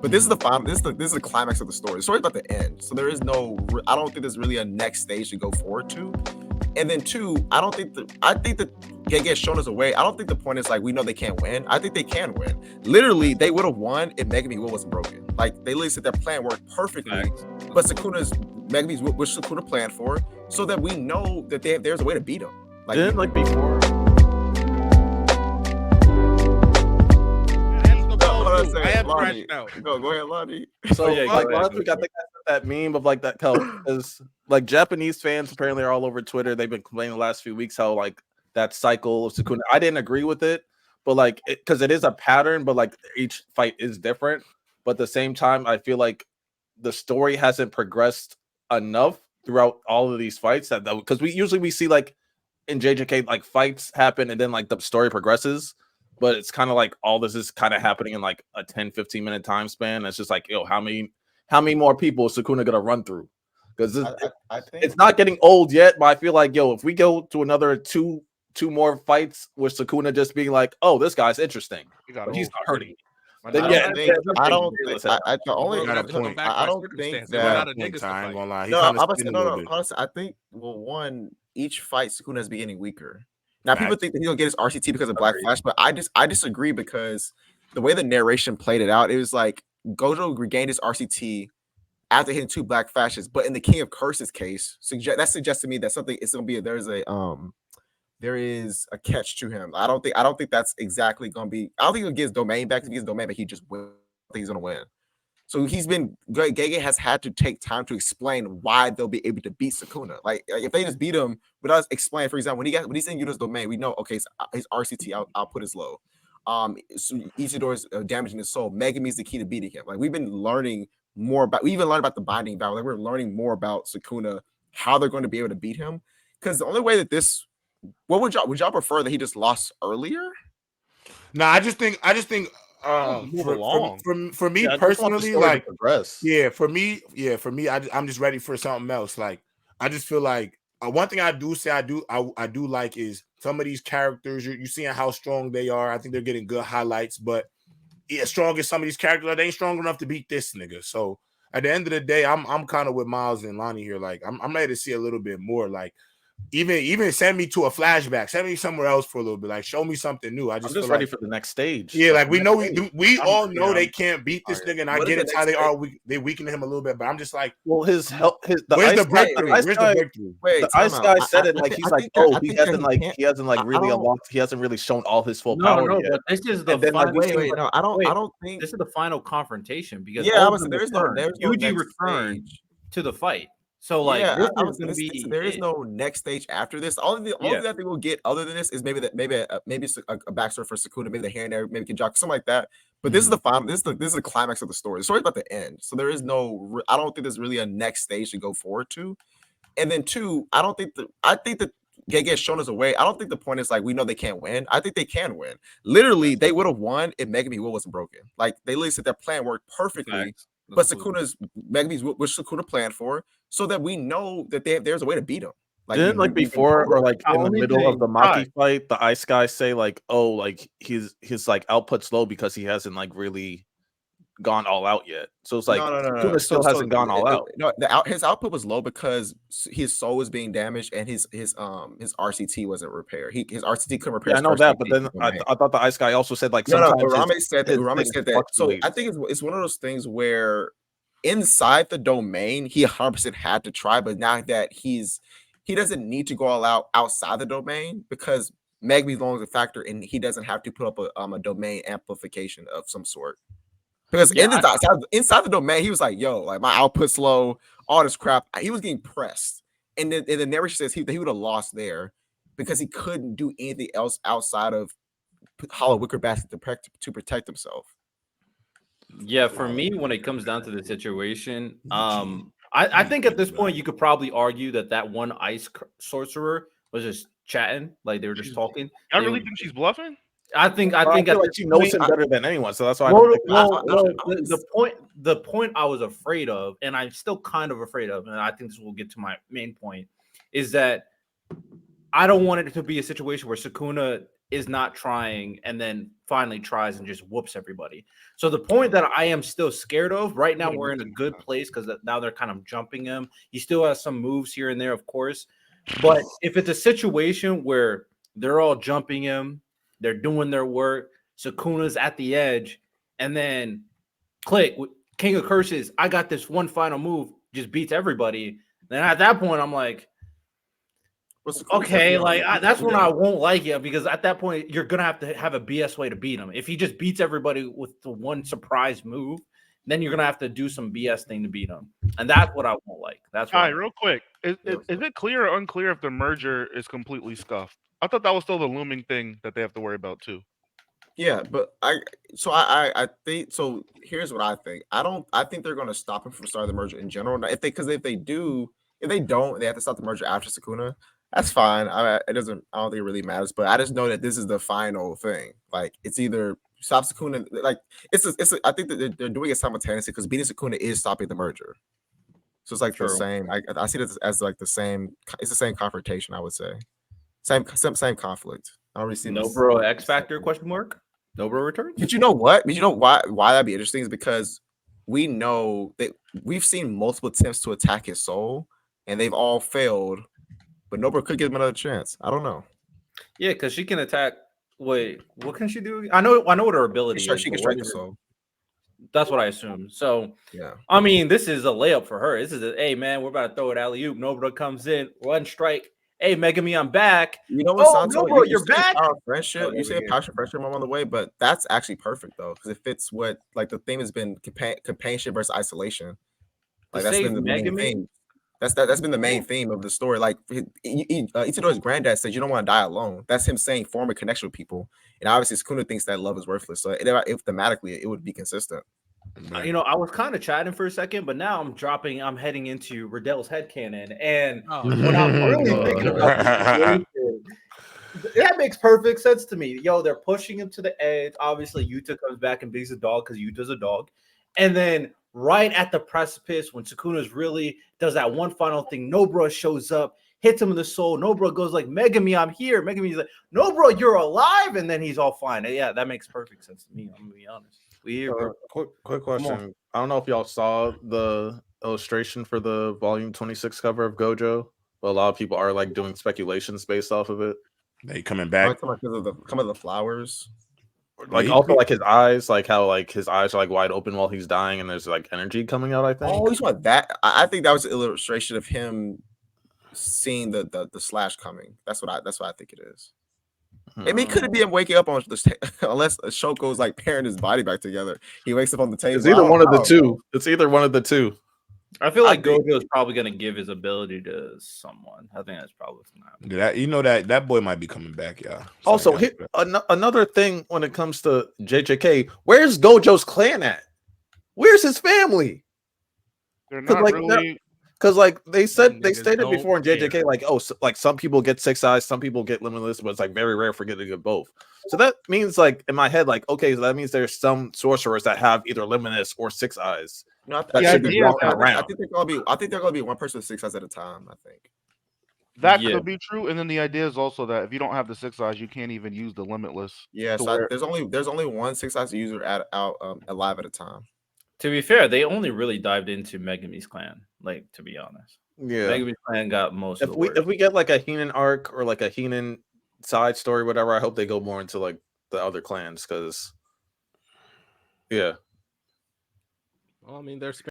But this is the final. This is the climax of the story. The story's about to end, so there is no. I don't think there's really a next stage to go forward to. And then two, I think that Gege has shown us a way. I don't think the point is like we know they can't win. I think they can win. Literally, they would have won if Megumi's will wasn't broken. Like they literally said their plan worked perfectly, but Megumi's which Sukuna planned for, so that we know that there's a way to beat them. Like didn't like before. I have crashed out. Go ahead, Lonnie. So last week I think I said that meme of like that because like Japanese fans apparently are all over Twitter. They've been complaining the last few weeks how like that cycle of Sukuna. I didn't agree with it, but like because it is a pattern, but like each fight is different. But at the same time, I feel like the story hasn't progressed enough throughout all of these fights that because we see like in JJK like fights happen and then like the story progresses. But it's kind of like all this is kind of happening in like a 10-15 minute time span. It's just like, yo, how many more people is Sukuna gonna run through? Because I think it's not getting old yet, but I feel like, yo, if we go to another two more fights with Sukuna just being like, oh, this guy's interesting, but he's not hurting. Then I don't think that. Honestly, I think one, each fight Sukuna is getting weaker. Now people think that he's gonna get his RCT because of Black Flash, but I disagree because the way the narration played it out, it was like Gojo regained his RCT after hitting 2 Black Flashes. But in the King of Curses case, that suggests to me that something is gonna be there is a catch to him. I don't think that's exactly gonna be. I don't think he'll get his domain back. If he gets domain back, he just will. I think he's gonna win. So Gege has had to take time to explain why they'll be able to beat Sukuna. Like if they just beat him without explaining, for example, when he's in Yuda's domain, we know, okay, so his RCT output is low. So Ichidori's damaging his soul. Megumi's the key to beating him. Like we even learned about the binding vow. Like we're learning more about Sukuna, how they're going to be able to beat him. Because the only way that what would y'all prefer that he just lost earlier? No, I just think for me personally, like for me, I'm just ready for something else. Like I just feel like one thing I do like is some of these characters. You're seeing how strong they are. I think they're getting good highlights, but as strong as some of these characters are, they ain't strong enough to beat this nigga. So at the end of the day, I'm kind of with Miles and Lonnie here. Like I'm ready to see a little bit more. Like even send me to a flashback, send me somewhere else for a little bit, like show me something new. I'm just ready for the next stage. Yeah, like we know we all know they can't beat this nigga, and I get it how they are. They weakened him a little bit, but I'm just like, well, where's the breakthrough? Where's the breakthrough? The ice guy said it like he's like, oh, he hasn't really unlocked. He hasn't really shown all his full power yet. But this is the final. I don't think this is the final confrontation because there's no Yuji returned to the fight. So like, there is no next stage after this. Only that they will get other than this is maybe a backstory for Sukuna, maybe the hair and there, maybe Kinjak, something like that. But this is the final. This is the climax of the story. The story's about to end, so there is no. I don't think there's really a next stage to go forward to. And then two, I think that Gege has shown us a way. I don't think the point is like we know they can't win. I think they can win. Literally, they would have won if Megumi's will wasn't broken. Like they literally said their plan worked perfectly. But Megumi's which Sukuna planned for, so that we know that there's a way to beat him. Like before or like in the middle of the Maki fight, the ice guy say like, oh, like his like output's low because he hasn't like really gone all out yet. So it's like Sukuna still hasn't gone all out. No, his output was low because his soul was being damaged and his RCT wasn't repaired. His RCT couldn't repair. Yeah, I know that, but then I thought the ice guy also said like Urame said that. So I think it's one of those things where inside the domain he 100% had to try, but now that he doesn't need to go all out outside the domain because Megumi's no longer a factor and he doesn't have to put up a domain amplification of some sort. Because inside the domain, he was like, yo, like my output's low, all this crap. He was getting pressed. And the narration says he would have lost there because he couldn't do anything else outside of Hollow Wicker Basket to protect himself. Yeah, for me, when it comes down to the situation, I think at this point you could probably argue that one ice sorcerer was just chatting, like they were just talking. I really think she's bluffing. I think like she knows him better than anyone, so that's why. The point I was afraid of, and I'm still kind of afraid of, and I think this will get to my main point, is that I don't want it to be a situation where Sukuna is not trying and then finally tries and just whoops everybody. So the point that I am still scared of right now, we're in a good place because now they're kind of jumping him. He still has some moves here and there, of course. But if it's a situation where they're all jumping him, they're doing their work, Sukuna's at the edge, and then click, King of Curses, I got this one final move, just beats everybody. Then at that point, I'm like, okay, like that's when I won't like it because at that point you're gonna have a BS way to beat him. If he just beats everybody with the one surprise move, then you're gonna have to do some BS thing to beat him, and that's what I won't like. That's why. Real quick, is it clear or unclear if the merger is completely scuffed? I thought that was still the looming thing that they have to worry about too. Yeah, but I think so. Here's what I think. I think they're going to stop him from starting the merger in general. If they don't, they have to stop the merger after Sukuna. That's fine. I don't think it really matters. But I just know that this is the final thing. Like it's either stop Sukuna. Like I think that they're doing it simultaneously because beating Sukuna is stopping the merger. So it's like the same. I see it as like the same. It's the same confrontation. I would say same conflict. I don't really see no bro X Factor question mark. No bro returns. But you know what? But you know why that'd be interesting is because we know that we've seen multiple attempts to attack his soul, and they've all failed. But Nobro could give him another chance. I don't know. Yeah, because she can attack. Wait, what can she do? I know what her ability is. She can strike the soul. That's what I assume. So yeah, I mean, this is a layup for her. This is hey man, we're about to throw it alley-oop. Nobro comes in, one strike. Hey, Megami, I'm back. You know what, Santo? Nobro, you're back. Power of friendship. You say power of friendship on the way, but that's actually perfect though, because it fits what like the theme has been companionship versus isolation. Like that's been the main theme. That's been the main theme of the story. Like Itadori's granddad said, "You don't want to die alone." That's him saying form a connection with people, and obviously Sukuna thinks that love is worthless. So if thematically, it would be consistent. You know, I was kind of chatting for a second, but now I'm heading into Riddell's headcanon. And when I'm really thinking about the situation, that makes perfect sense to me. Yo, they're pushing him to the edge. Obviously, Yuta comes back and beats a dog because Yuta's a dog. And then right at the precipice, when Sukuna's really does that one final thing, Nobro shows up, hits him in the soul. Nobro goes like, Megami, I'm here. Megami's like, Nobro, you're alive. And then he's all fine. And yeah, that makes perfect sense to me. I'm going to be honest. Quick question. I don't know if y'all saw the illustration for the volume 26 cover of Gojo, but a lot of people are like doing speculations based off of it. They coming back because of the flowers. Like also like his eyes, like how like his eyes are like wide open while he's dying, and there's like energy coming out. I think. Oh, you want that? I think that was an illustration of him seeing the slash coming. That's what I think it is. I mean, could it be him waking up on the unless Shoko's like pairing his body back together? He wakes up on the table. It's either one of the two. It's either one of the two. I feel like Gojo is probably going to give his ability to someone. I think that's probably what's going to happen. You know that boy might be coming back, yeah. Also, another thing when it comes to JJK, where's Gojo's clan at? Where's his family? They're not really. Because like they stated before in JJK, like like some people get 6 eyes, some people get limitless, but it's like very rare for getting to get both. So that means like in my head, like okay, so that means there's some sorcerers that have either limitless or 6 eyes. No, I think they're gonna be one person with 6 eyes at a time. I think that could be true, and then the idea is also that if you don't have the 6 eyes, you can't even use the limitless. Yeah, so there's only one 6 eyes user alive at a time. To be fair, they only really dived into Megami's clan. Like to be honest, Megami's clan got most. If we get like a Heenan arc or like a Heenan side story, whatever, I hope they go more into like the other clans because. Yeah. Well, I mean, there's